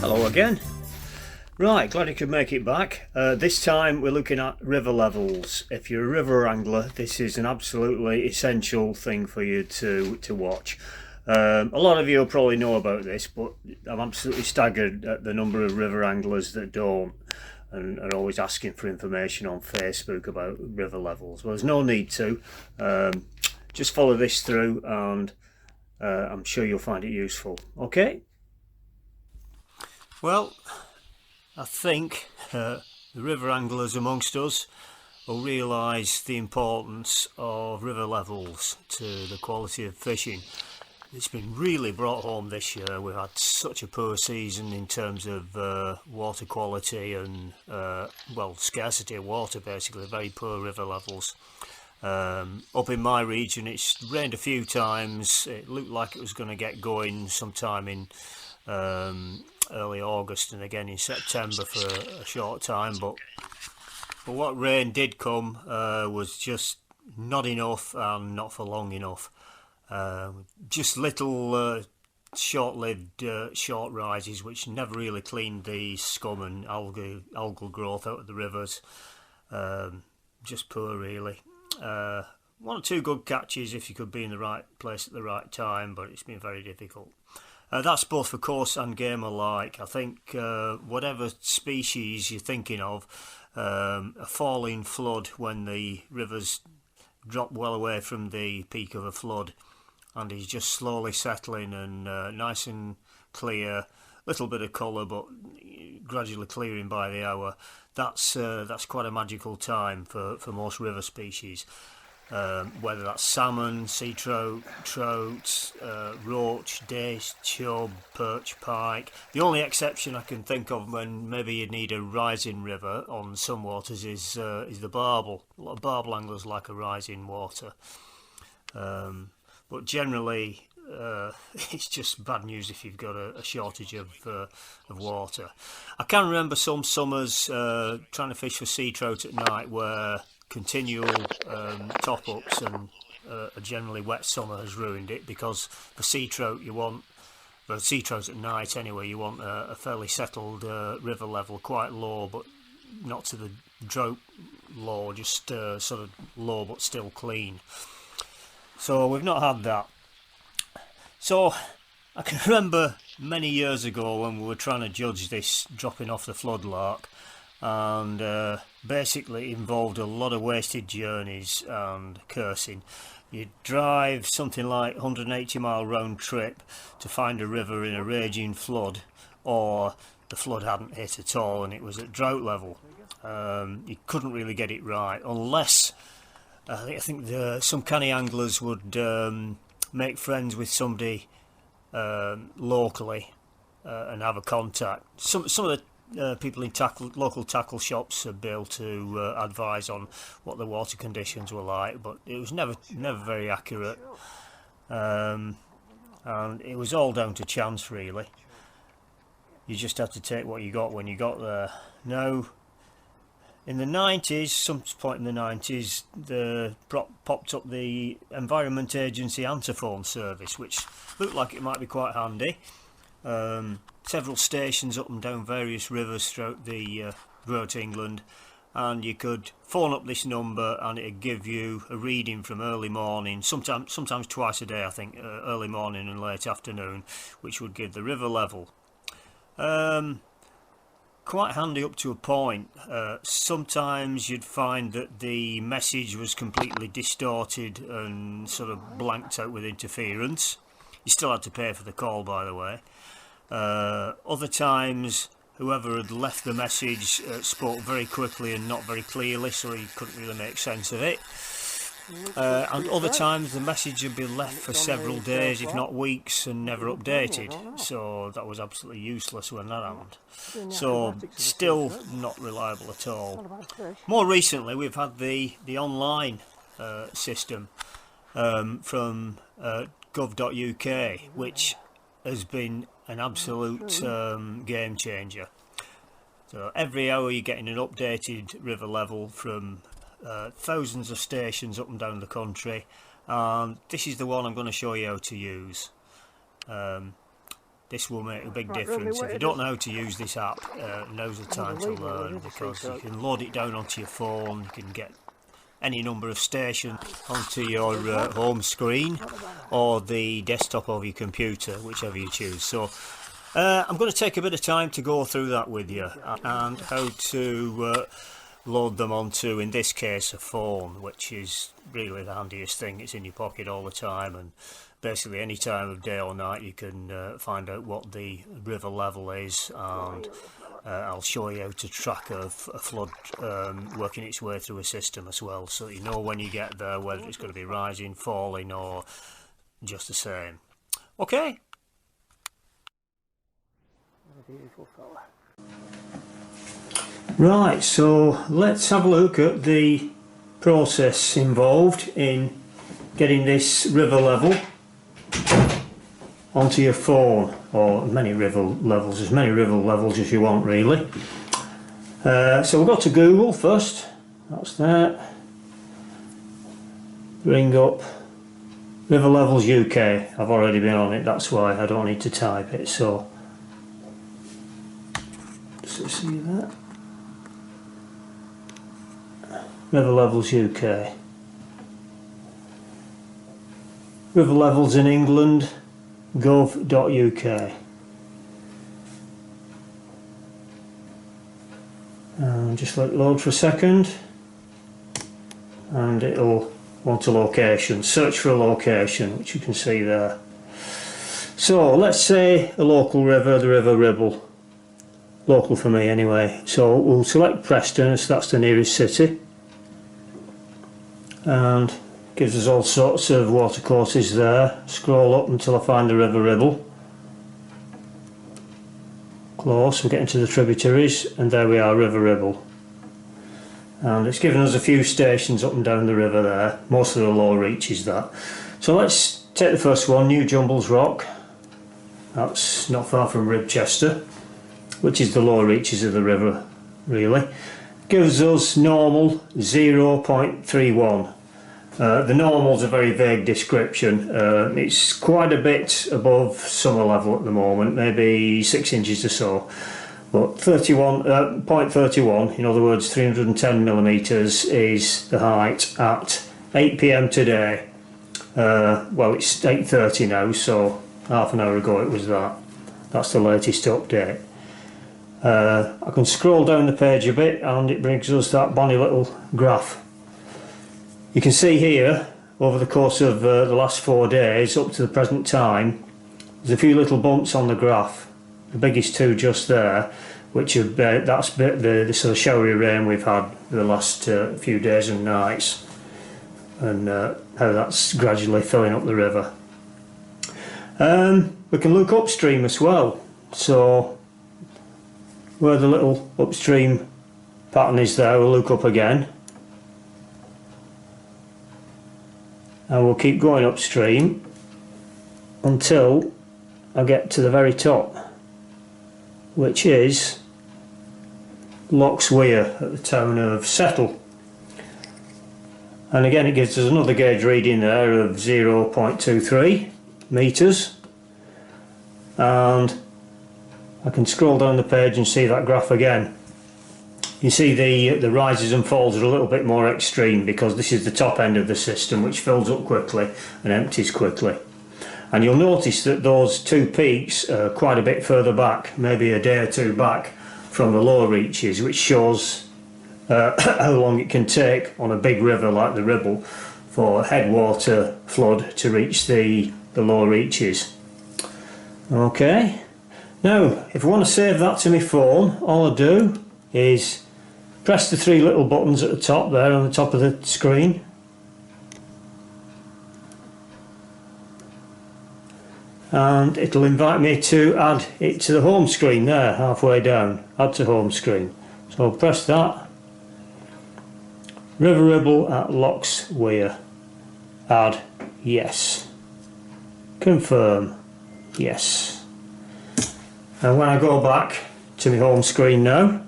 Hello again. Right, glad you could make it back. This time we're looking at river levels. If you're a river angler, this is an absolutely essential thing for you to watch. A lot of you will probably know about this, but I'm absolutely staggered at the number of river anglers that don't and are always asking for information on Facebook about river levels. Well, there's no need to. Just follow this through and I'm sure you'll find it useful. Okay? Well, I think the river anglers amongst us will realise the importance of river levels to the quality of fishing. It's been really brought home this year. We've had such a poor season in terms of water quality and scarcity of water, basically, very poor river levels. Up in my region it's rained a few times. It looked like it was going to get going sometime in early August and again in September for a short time, but what rain did come was just not enough and not for long enough. Just little short-lived short rises which never really cleaned the scum and algal growth out of the rivers. Just poor really. One or two good catches if you could be in the right place at the right time, but it's been very difficult. That's both for coarse and game alike. I think whatever species you're thinking of, a falling flood when the rivers drop well away from the peak of a flood and is just slowly settling and nice and clear, little bit of colour but gradually clearing by the hour. That's quite a magical time for most river species. Whether that's salmon, sea trout, roach, dace, chub, perch, pike. The only exception I can think of when maybe you'd need a rising river on some waters is the barbel. A lot of barbel anglers like a rising water, but generally it's just bad news if you've got a shortage of water. I can remember some summers trying to fish for sea trout at night where continual top-ups and a generally wet summer has ruined it, because for sea trout at night anyway, you want a fairly settled river level, quite low but not to the drought low, just sort of low but still clean. So we've not had that. So I can remember many years ago when we were trying to judge this dropping off the floodlark, and basically it involved a lot of wasted journeys and cursing. You'd drive something like 180-mile round trip to find a river in a raging flood, or the flood hadn't hit at all and it was at drought level. You couldn't really get it right unless I think some canny anglers would make friends with somebody locally and have a contact. Some of the people in local tackle shops would be able to advise on what the water conditions were like, but it was never very accurate, and it was all down to chance really. You just had to take what you got when you got there. Now, in the 90s, some point in the 90s, popped up the Environment Agency Antiphone service, which looked like it might be quite handy. Several stations up and down various rivers throughout England, and you could phone up this number and it'd give you a reading from early morning, sometimes twice a day I think, early morning and late afternoon, which would give the river level. Quite handy up to a point. Sometimes you'd find that the message was completely distorted and sort of blanked out with interference. You still had to pay for the call, by the way. Other times whoever had left the message spoke very quickly and not very clearly, so you couldn't really make sense of it. And other times the message had been left for several days, if not weeks, and never updated, so that was absolutely useless when that happened. So still not reliable at all. More recently we've had the online system from gov.uk, which has been an absolute game changer. So every hour you're getting an updated river level from thousands of stations up and down the country, and this is the one I'm going to show you how to use. this will make a big difference. If you don't know how to use this app, now's the time to learn, because you can load it down onto your phone, you can get any number of stations onto your home screen or the desktop of your computer, whichever you choose. So I'm going to take a bit of time to go through that with you, and how to load them onto, in this case, a phone, which is really the handiest thing. It's in your pocket all the time, and basically any time of day or night you can find out what the river level is, and I'll show you how to track a flood working its way through a system as well, so you know when you get there whether it's going to be rising, falling, or just the same. Okay. Beautiful fella. Right, so let's have a look at the process involved in getting this river level onto your phone, or as many river levels as you want, really. So we'll go to Google first. That's that. Bring up River Levels UK. I've already been on it, that's why I don't need to type it. So see that? River Levels UK. River Levels in England, gov.uk. And just let it load for a second, and it'll want a location. Search for a location, which you can see there. So let's say a local river, the River Ribble. Local for me anyway. So we'll select Preston, as that's the nearest city, and gives us all sorts of watercourses there. Scroll up until I find the River Ribble. Close, we're getting to the tributaries, and there we are, River Ribble. And it's given us a few stations up and down the river there, most of the low reaches that. So let's take the first one, New Jumbles Rock. That's not far from Ribchester, which is the low reaches of the river, really. Gives us normal 0.31. The normal's a very vague description. It's quite a bit above summer level at the moment, maybe 6 inches or so. But 0.31, in other words 310 millimetres, is the height at 8 PM today. Well, it's 8:30 now, so half an hour ago it was that. That's the latest update. I can scroll down the page a bit and it brings us that bonny little graph. You can see here, over the course of the last 4 days up to the present time, there's a few little bumps on the graph. The biggest two just there, which are that's the sort of showery rain we've had for the last few days and nights, and how that's gradually filling up the river. We can look upstream as well, so where the little upstream pattern is there, we'll look up again, and we'll keep going upstream until I get to the very top, which is Lochs Weir at the town of Settle. And again it gives us another gauge reading there of 0.23 metres, and I can scroll down the page and see that graph again. You see the rises and falls are a little bit more extreme because this is the top end of the system, which fills up quickly and empties quickly. And you'll notice that those two peaks are quite a bit further back, maybe a day or two back from the low reaches, which shows how long it can take on a big river like the Ribble for headwater flood to reach the low reaches. Okay, now if I want to save that to my phone, all I do is press the three little buttons at the top there on the top of the screen, and it'll invite me to add it to the home screen there, halfway down, add to home screen. So I'll press that, River Ribble at Lochs Weir, add, yes, confirm, yes. And when I go back to my home screen now,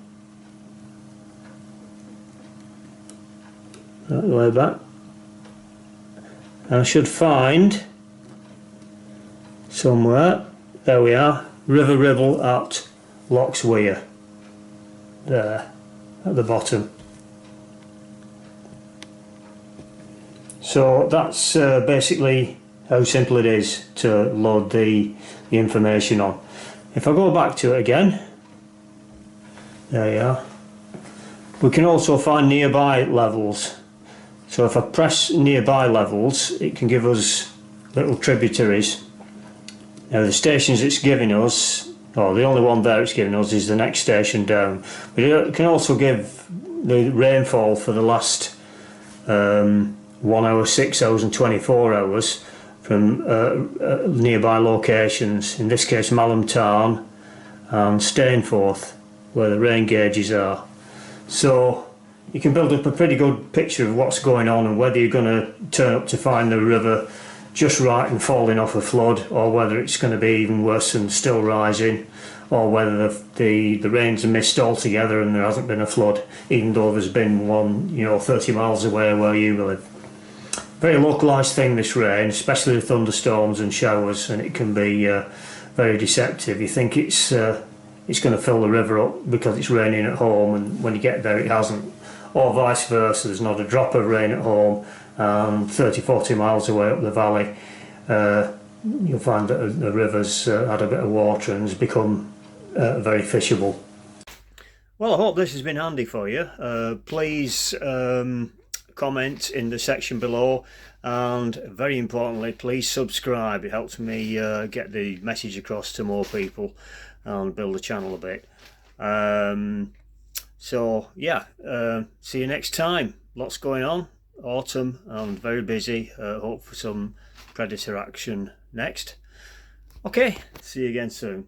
right the way back, I should find somewhere, there we are, River Ribble at Lochs Weir, there at the bottom. So that's basically how simple it is to load the information on. If I go back to it again, there you are. We can also find nearby levels. So if I press nearby levels, it can give us little tributaries. Now the stations it's giving us, or the only one there it's giving us, is the next station down. But it can also give the rainfall for the last 1 hour, 6 hours and 24 hours from nearby locations, in this case Malham Tarn and Stainforth, where the rain gauges are. So you can build up a pretty good picture of what's going on and whether you're going to turn up to find the river just right and falling off a flood, or whether it's going to be even worse and still rising, or whether the rain's a mist altogether and there hasn't been a flood, even though there's been one, 30 miles away where you live. Very localised thing, this rain, especially the thunderstorms and showers, and it can be very deceptive. You think it's going to fill the river up because it's raining at home, and when you get there it hasn't, or vice versa. There's not a drop of rain at home, and 30-40 miles away up the valley you'll find that the river's had a bit of water and has become very fishable. Well, I hope this has been handy for you. Please comment in the section below, and very importantly, please subscribe. It helps me get the message across to more people and build the channel a bit. So yeah, see you next time. Lots going on, autumn, and very busy. Hope for some predator action next. Okay, see you again soon.